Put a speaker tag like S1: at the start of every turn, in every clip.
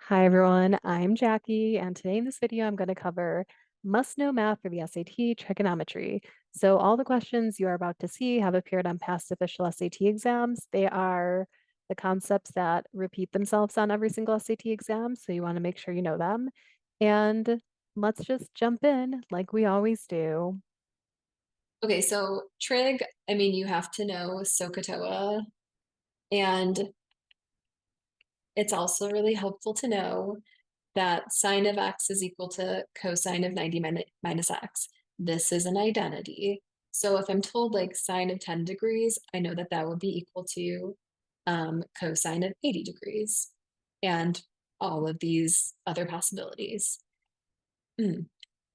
S1: Hi everyone, I'm Jackie, and today in this video I'm going to cover must-know math for the SAT trigonometry. So all the questions you are about to see have appeared on past official SAT exams. They are the concepts that repeat themselves on every single SAT exam, so you want to make sure you know them. And let's just jump in like we always do.
S2: Okay, so trig, you have to know SOHCAHTOA, and it's also really helpful to know that sine of x is equal to cosine of 90 minus x. This is an identity. So if I'm told like sine of 10 degrees, I know that that would be equal to cosine of 80 degrees and all of these other possibilities.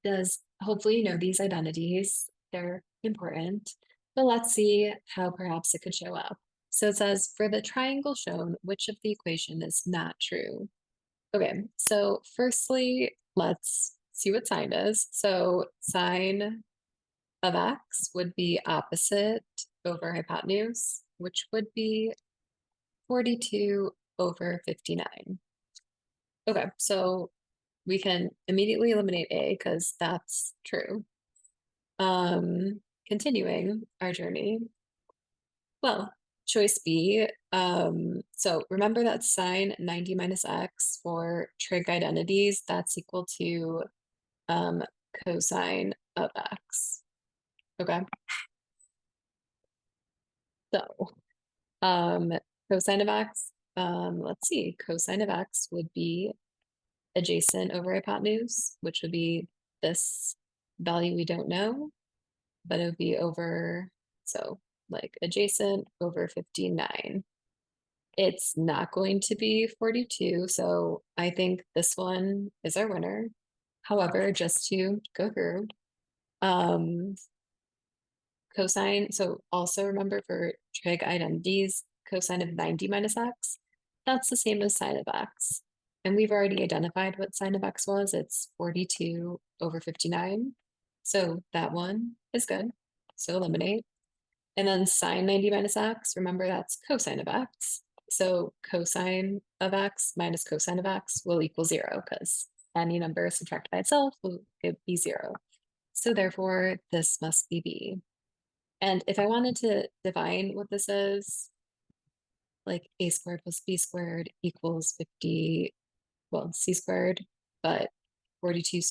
S2: Does hopefully you know these identities. They're important, but let's see how perhaps it could show up. So it says, for the triangle shown, which of the equation is not true? Okay, so firstly, let's see what sine is. So sine of x would be opposite over hypotenuse, which would be 42 over 59. Okay, so we can immediately eliminate A because that's true. Continuing our journey. Well, choice B. So remember that sine 90 minus x for trig identities, that's equal to cosine of x. Okay. So um cosine of x, let's see, cosine of x would be adjacent over hypotenuse, which would be this value we don't know, but it would be over, so like adjacent over 59. It's not going to be 42, so I think this one is our winner. However, just to go through, um, cosine, so also remember for trig identities, cosine of 90 minus x, that's the same as sine of x. And we've already identified what sine of x was. It's 42 over 59. So that one is good. So eliminate. And then sine 90 minus x, remember that's cosine of x. So cosine of x minus cosine of x will equal 0 because any number subtracted by itself will be 0. So therefore, this must be B. And if I wanted to define what this is, like a squared plus b squared equals 50, well, c squared, but 42,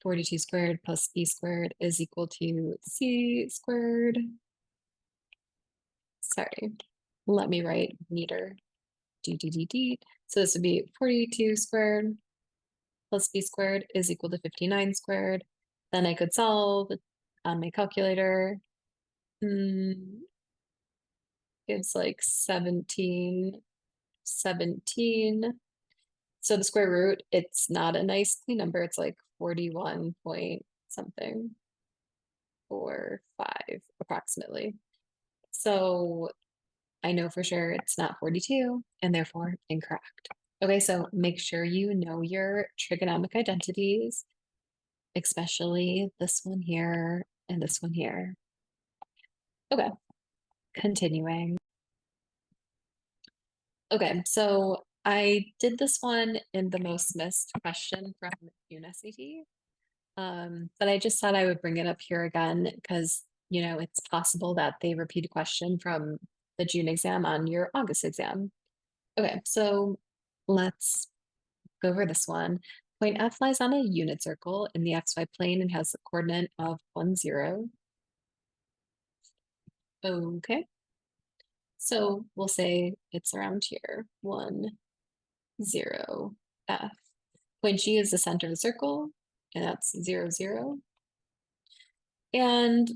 S2: 42 squared plus b squared is equal to c squared. Sorry, let me write neater. D. So this would be 42 squared plus b squared is equal to 59 squared. Then I could solve on my calculator. It's like 17. So the square root, it's not a nice clean number. It's like 41 point something, 45 approximately. So I know for sure it's not 42 and therefore incorrect. Okay, so make sure you know your trigonomic identities, especially this one here and this one here. Okay, continuing. Okay, so I did this one in the most missed question from UNSCT, but I just thought I would bring it up here again because, it's possible that they repeat a question from the June exam on your August exam. Okay, so let's go over this one. Point F lies on a unit circle in the XY plane and has the coordinate of 1, 0. Okay, so we'll say it's around here, 1, 0, F. Point G is the center of the circle, and that's 0, 0. And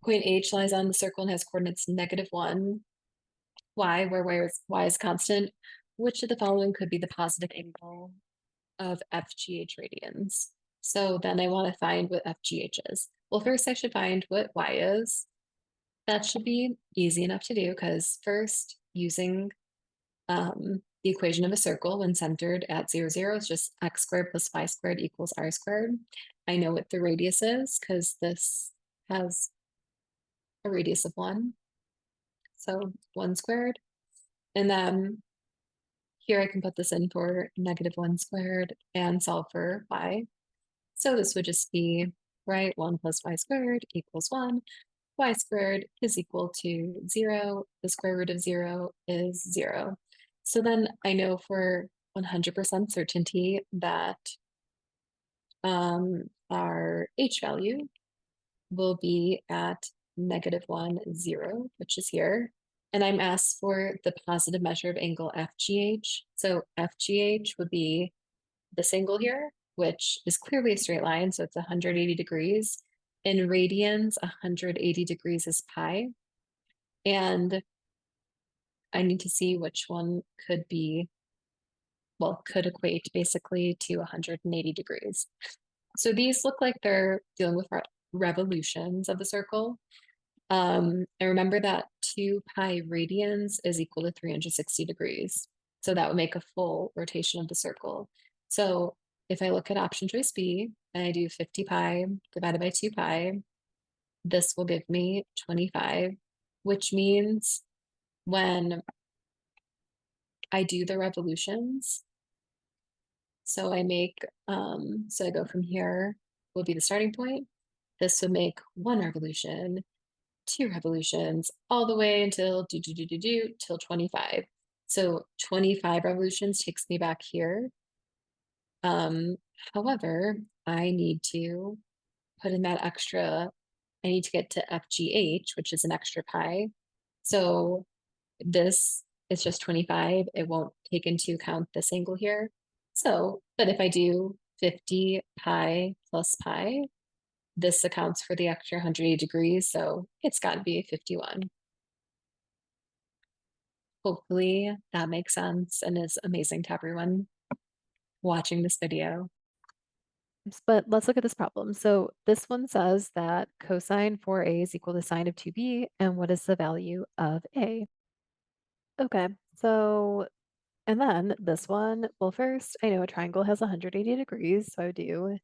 S2: point H lies on the circle and has coordinates -1. Y, where y is constant. Which of the following could be the positive angle of FGH radians? So then I want to find what FGH is. Well, first I should find what y is. That should be easy enough to do because first, using the equation of a circle when centered at 0, 0 is just x squared plus y squared equals r squared. I know what the radius is because this has a radius of 1. So 1 squared. And then here I can put this in for -1 squared and solve for y. So this would just be, right, 1 plus y squared equals 1. Y squared is equal to 0. The square root of 0 is 0. So then I know for 100% certainty that our h value will be at -1, 0, which is here. And I'm asked for the positive measure of angle FGH. So FGH would be this angle here, which is clearly a straight line, so it's 180 degrees. In radians, 180 degrees is pi. And I need to see which one could be, well, could equate basically to 180 degrees. So these look like they're dealing with revolutions of the circle. And remember that 2 pi radians is equal to 360 degrees. So that would make a full rotation of the circle. So if I look at option choice B and I do 50 pi divided by 2 pi, this will give me 25, which means when I do the revolutions, so I make, so I go from here, will be the starting point. This would make 1 revolution, 2 revolutions, all the way until till 25. So 25 revolutions takes me back here. Um, However, I need to put in that extra, I need to get to FGH, which is an extra pi. So this is just 25. It won't take into account this angle here. So, but if I do 50 pi plus pi, this accounts for the extra 180 degrees, so it's got to be 51. Hopefully that makes sense and is amazing to everyone watching this video.
S1: But let's look at this problem. So this one says that cosine 4a is equal to sine of 2b, and what is the value of a? Okay, so, and then this one, well, first, I know a triangle has 180 degrees, so I would do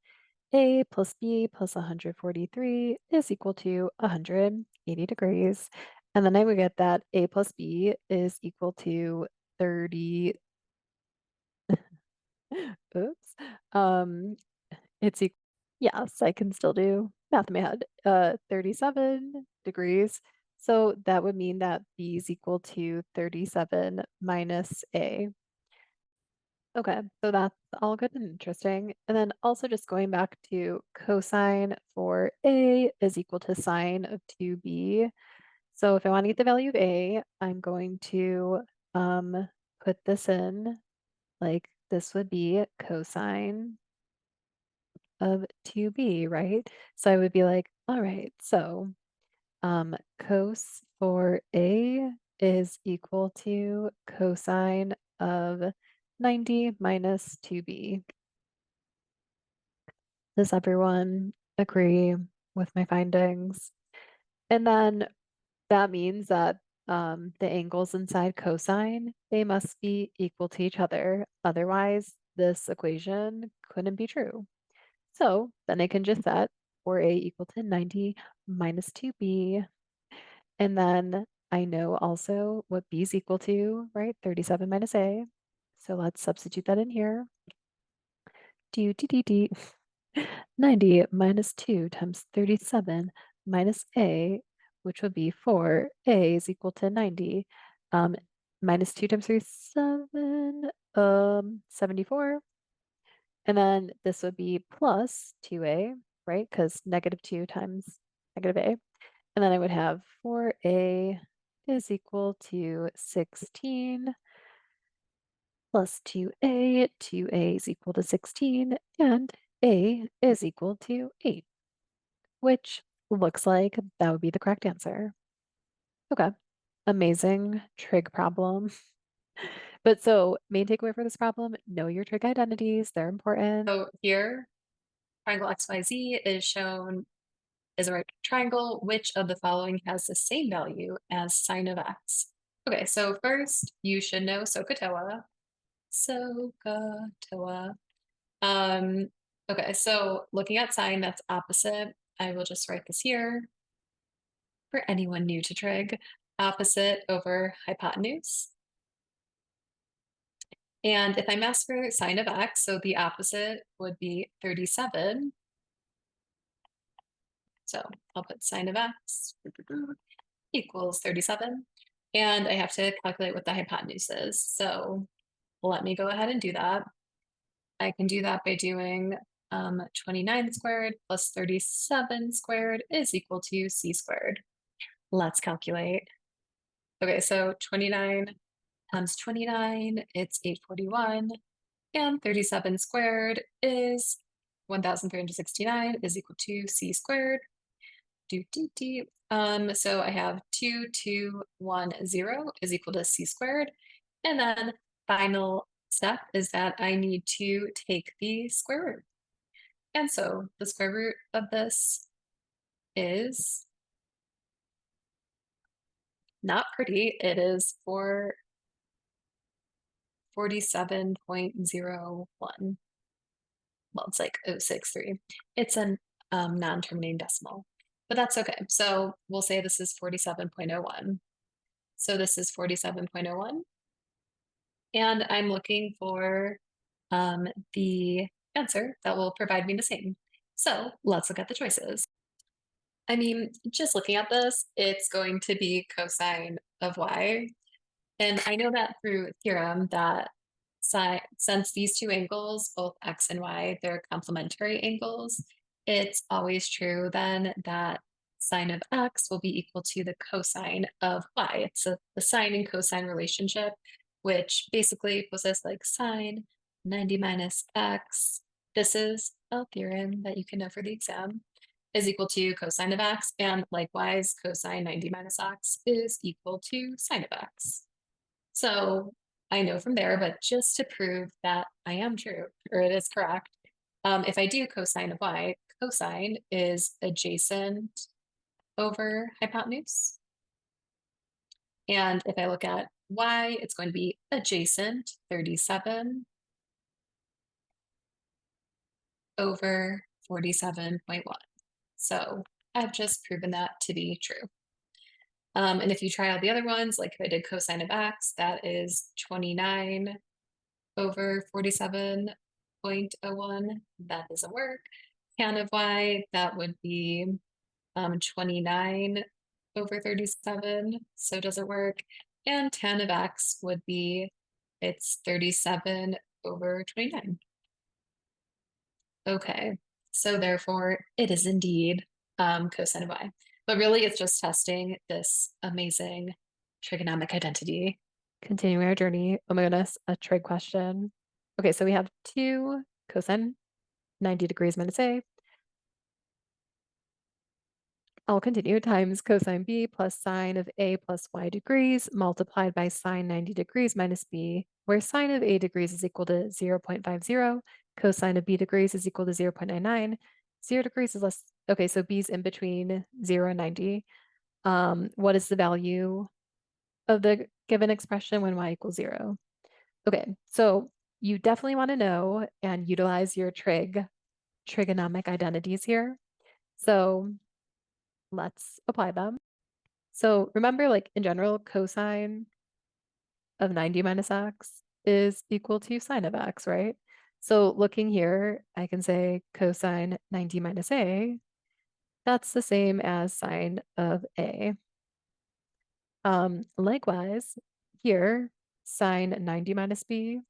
S1: a plus b plus 143 is equal to 180 degrees. And then I would get that a plus b is equal to 30, oops, it's equal, yes, I can still do math in my head. 37 degrees. So that would mean that b is equal to 37 minus a. Okay, so that's all good and interesting. And then also just going back to cosine for a is equal to sine of 2b. So if I want to get the value of a, I'm going to put this in, like this would be cosine of 2b, right? So I would be like, all right, so cos for a is equal to cosine of 90 minus 2b. Does everyone agree with my findings? And then that means that the angles inside cosine, they must be equal to each other. Otherwise, this equation couldn't be true. So then I can just set for a equal to 90 minus 2b. And then I know also what b is equal to, right? 37 minus a. So let's substitute that in here. Do, do, do, do. 90 minus 2 times 37 minus a, which would be 4. A is equal to 90. Minus 2 times 37, 74. And then this would be plus 2a, right? Because -2 times -a. And then I would have 4a is equal to 16 plus 2a. 2a is equal to 16, and a is equal to 8, which looks like that would be the correct answer. Okay, amazing trig problem. But so main takeaway for this problem, know your trig identities, they're important.
S2: So here, triangle XYZ is shown as a right triangle. Which of the following has the same value as sine of x? Okay, so first you should know SOHCAHTOA. SOHCAHTOA. Okay, so looking at sine, that's opposite. I will just write this here for anyone new to trig. Opposite over hypotenuse. And if I'm asked for sine of x, so the opposite would be 37. So I'll put sine of x equals 37. And I have to calculate what the hypotenuse is. So let me go ahead and do that. I can do that by doing 29 squared plus 37 squared is equal to c squared. Let's calculate. Okay, so 29 times 29, it's 841. And 37 squared is 1,369 is equal to c squared. So I have 2210 is equal to c squared. And then final step is that I need to take the square root. And so the square root of this is not pretty. It is 47.01. Well, it's like 0.063. It's a non-terminating decimal, but that's okay. So we'll say this is 47.01. So this is 47.01. And I'm looking for the answer that will provide me the same. So let's look at the choices. I mean, just looking at this, it's going to be cosine of y. And I know that through theorem that since these two angles, both x and y, they're complementary angles, it's always true then that sine of x will be equal to the cosine of y. It's the sine and cosine relationship, which basically equals us like sine 90 minus x. This is a theorem that you can know for the exam is equal to cosine of x, and likewise cosine 90 minus x is equal to sine of x. So I know from there, but just to prove that I am true, or it is correct, if I do cosine of y, cosine is adjacent over hypotenuse. And if I look at y, it's going to be adjacent 37 over 47.1. So I've just proven that to be true. And if you try out the other ones, like if I did cosine of x, that is 29 over 47.01, that doesn't work. Tan of y, that would be 29 over 37, so it doesn't work. And tan of x would be, it's 37 over 29. Okay, so therefore it is indeed cosine of y. But really it's just testing this amazing trigonomic identity.
S1: Continuing our journey. Oh my goodness, a trig question. Okay, so we have 2 cosine 90 degrees minus a. I'll continue times cosine b plus sine of a plus y degrees multiplied by sine 90 degrees minus b, where sine of a degrees is equal to 0.50, cosine of b degrees is equal to 0.99. 0 degrees is less. Okay, so b is in between 0 and 90. What is the value of the given expression when y equals 0? Okay, so you definitely want to know and utilize your trigonomic identities here. So let's apply them. So remember, like in general, cosine of 90 minus x is equal to sine of x, right? So looking here, I can say cosine 90 minus a, that's the same as sine of a. Likewise, here, sine 90 minus b,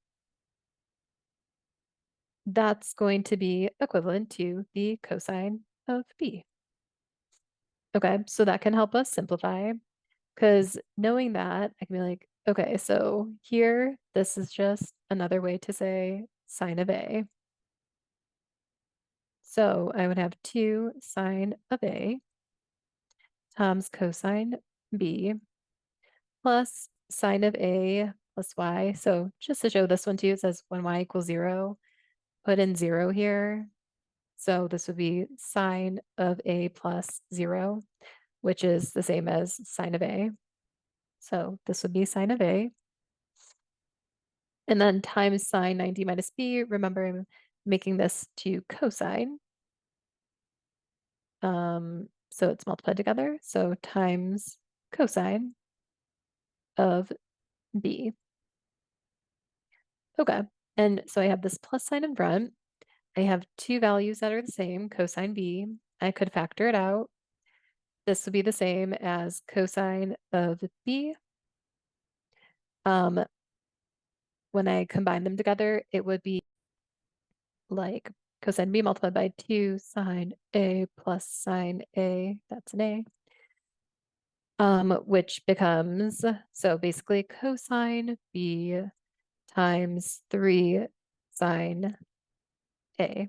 S1: that's going to be equivalent to the cosine of b. Okay, so that can help us simplify because knowing that, I can be like, okay, so here, this is just another way to say sine of a. So I would have 2 sine of a times cosine b plus sine of a plus y. So just to show this one to you, it says when y equals 0, put in 0 here. So this would be sine of a plus 0, which is the same as sine of a. So this would be sine of a. And then times sine 90 minus b. Remember, I'm making this to cosine. So it's multiplied together. So times cosine of b. Okay. And so I have this plus sign in front. I have two values that are the same, cosine B. I could factor it out. This would be the same as cosine of B. Um, when I combine them together, it would be like cosine B multiplied by 2 sine A plus sine A. That's an A. Which becomes, so basically cosine B times 3 sine A.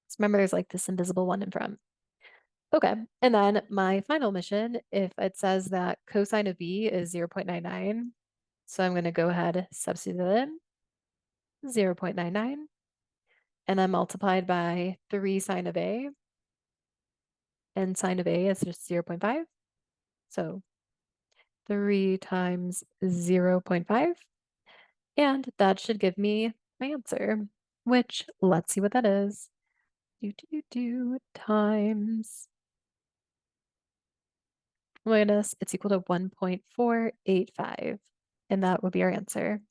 S1: So remember, there's like this invisible one in front. Okay, and then my final mission, if it says that cosine of B is 0.99, so I'm going to go ahead, substitute it in, 0.99, and then multiplied by 3 sine of A, and sine of A is just 0.5, so 3 times 0.5, and that should give me my answer, which, let's see what that is. Times, oh my goodness, it's equal to 1.485. And that would be our answer.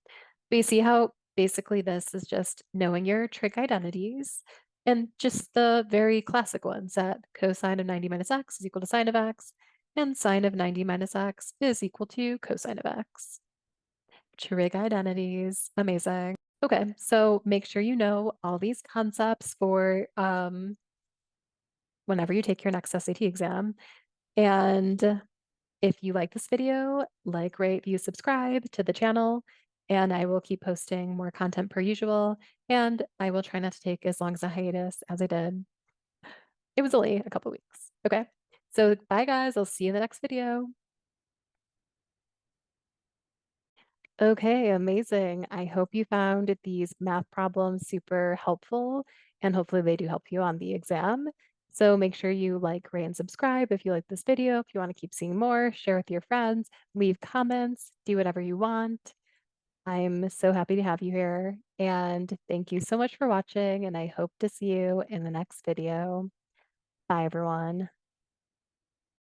S1: But you see how basically this is just knowing your trig identities and just the very classic ones that cosine of 90 minus x is equal to sine of x, and sine of 90 minus x is equal to cosine of x. Trig identities. Amazing. Okay, so make sure you know all these concepts for whenever you take your next SAT exam. And if you like this video, like, rate, view, subscribe to the channel, and I will keep posting more content per usual. And I will try not to take as long as a hiatus as I did. It was only a couple weeks. Okay. So bye guys. I'll see you in the next video. Okay, amazing. I hope you found these math problems super helpful, and hopefully they do help you on the exam. So make sure you like, rate, and subscribe if you like this video. If you want to keep seeing more, share with your friends, leave comments, do whatever you want. I'm so happy to have you here, and thank you so much for watching, and I hope to see you in the next video. Bye, everyone.